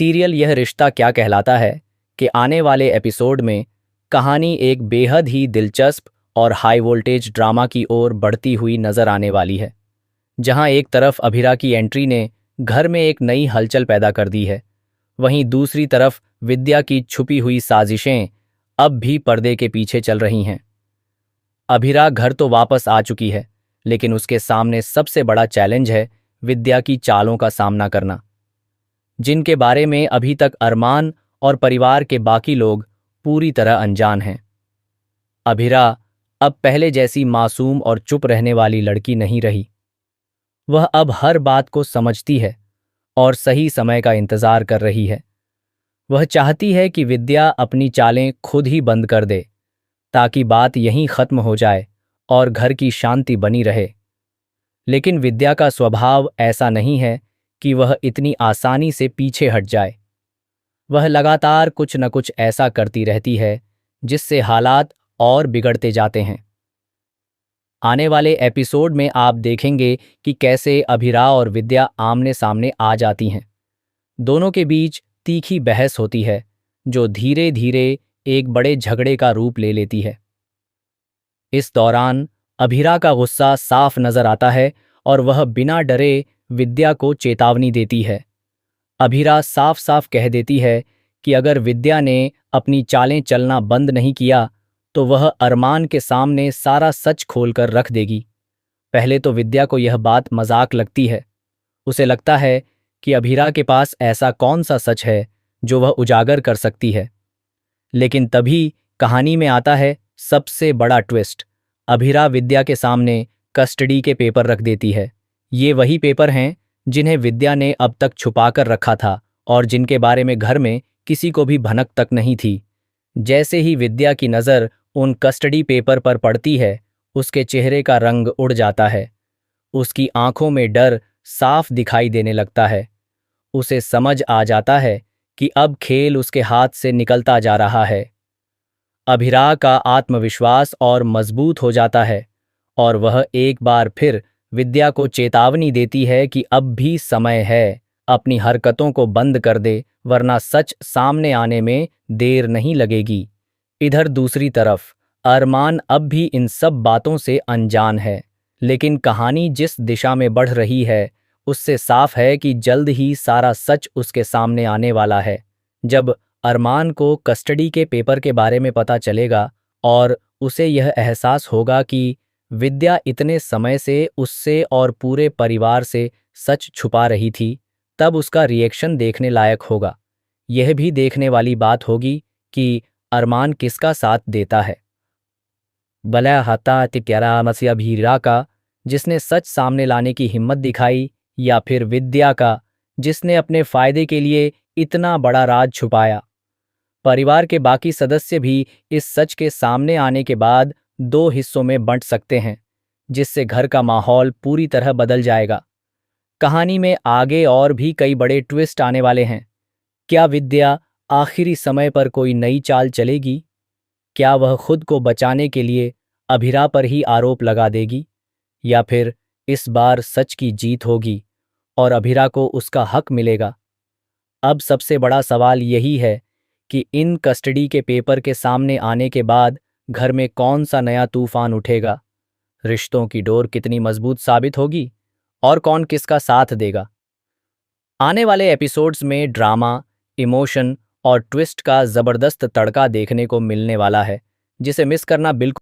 Serial यह रिश्ता क्या कहलाता है कि आने वाले एपिसोड में कहानी एक बेहद ही दिलचस्प और हाई वोल्टेज ड्रामा की ओर बढ़ती हुई नजर आने वाली है, जहां एक तरफ अभिरा की एंट्री ने घर में एक नई हलचल पैदा कर दी है, वहीं दूसरी तरफ विद्या की छुपी हुई साजिशें अब भी पर्दे के पीछे चल रही हैं। अभिरा घर तो वापस आ चुकी है, लेकिन उसके सामने सबसे बड़ा चैलेंज है विद्या की चालों का सामना करना, जिनके बारे में अभी तक अरमान और परिवार के बाकी लोग पूरी तरह अनजान हैं। अभिरा अब पहले जैसी मासूम और चुप रहने वाली लड़की नहीं रही। वह अब हर बात को समझती है और सही समय का इंतजार कर रही है। वह चाहती है कि विद्या अपनी चालें खुद ही बंद कर दे, ताकि बात यहीं खत्म हो जाए और घर की शांति बनी रहे। लेकिन विद्या का स्वभाव ऐसा नहीं है कि वह इतनी आसानी से पीछे हट जाए। वह लगातार कुछ न कुछ ऐसा करती रहती है जिससे हालात और बिगड़ते जाते हैं। आने वाले एपिसोड में आप देखेंगे कि कैसे अभिरा और विद्या आमने सामने आ जाती हैं। दोनों के बीच तीखी बहस होती है, जो धीरे धीरे एक बड़े झगड़े का रूप ले लेती है। इस दौरान अभिरा का गुस्सा साफ नजर आता है और वह बिना डरे विद्या को चेतावनी देती है। अभिरा साफ साफ कह देती है कि अगर विद्या ने अपनी चालें चलना बंद नहीं किया तो वह अरमान के सामने सारा सच खोलकर रख देगी। पहले तो विद्या को यह बात मजाक लगती है। उसे लगता है कि अभिरा के पास ऐसा कौन सा सच है जो वह उजागर कर सकती है। लेकिन तभी कहानी में आता है सबसे बड़ा ट्विस्ट। अभिरा विद्या के सामने कस्टडी के पेपर रख देती है। ये वही पेपर हैं जिन्हें विद्या ने अब तक छुपाकर रखा था और जिनके बारे में घर में किसी को भी भनक तक नहीं थी। जैसे ही विद्या की नज़र उन कस्टडी पेपर पर पड़ती है, उसके चेहरे का रंग उड़ जाता है। उसकी आंखों में डर साफ दिखाई देने लगता है। उसे समझ आ जाता है कि अब खेल उसके हाथ से निकलता जा रहा है। अभिरा का आत्मविश्वास और मजबूत हो जाता है और वह एक बार फिर विद्या को चेतावनी देती है कि अब भी समय है, अपनी हरकतों को बंद कर दे, वरना सच सामने आने में देर नहीं लगेगी। इधर दूसरी तरफ अरमान अब भी इन सब बातों से अनजान है, लेकिन कहानी जिस दिशा में बढ़ रही है उससे साफ है कि जल्द ही सारा सच उसके सामने आने वाला है। जब अरमान को कस्टडी के पेपर के बारे में पता चलेगा और उसे यह एहसास होगा कि विद्या इतने समय से उससे और पूरे परिवार से सच छुपा रही थी, तब उसका रिएक्शन देखने लायक होगा। यह भी देखने वाली बात होगी कि अरमान किसका साथ देता है, भला हता तिक्यारा मसिया भीरा का, जिसने सच सामने लाने की हिम्मत दिखाई, या फिर विद्या का, जिसने अपने फायदे के लिए इतना बड़ा राज छुपाया। परिवार के बाकी सदस्य भी इस सच के सामने आने के बाद दो हिस्सों में बंट सकते हैं, जिससे घर का माहौल पूरी तरह बदल जाएगा। कहानी में आगे और भी कई बड़े ट्विस्ट आने वाले हैं। क्या विद्या आखिरी समय पर कोई नई चाल चलेगी? क्या वह खुद को बचाने के लिए अभिरा पर ही आरोप लगा देगी, या फिर इस बार सच की जीत होगी और अभिरा को उसका हक मिलेगा? अब सबसे बड़ा सवाल यही है कि इन कस्टडी के पेपर के सामने आने के बाद घर में कौन सा नया तूफान उठेगा? रिश्तों की डोर कितनी मजबूत साबित होगी और कौन किसका साथ देगा? आने वाले एपिसोड्स में ड्रामा, इमोशन और ट्विस्ट का जबरदस्त तड़का देखने को मिलने वाला है, जिसे मिस करना बिल्कुल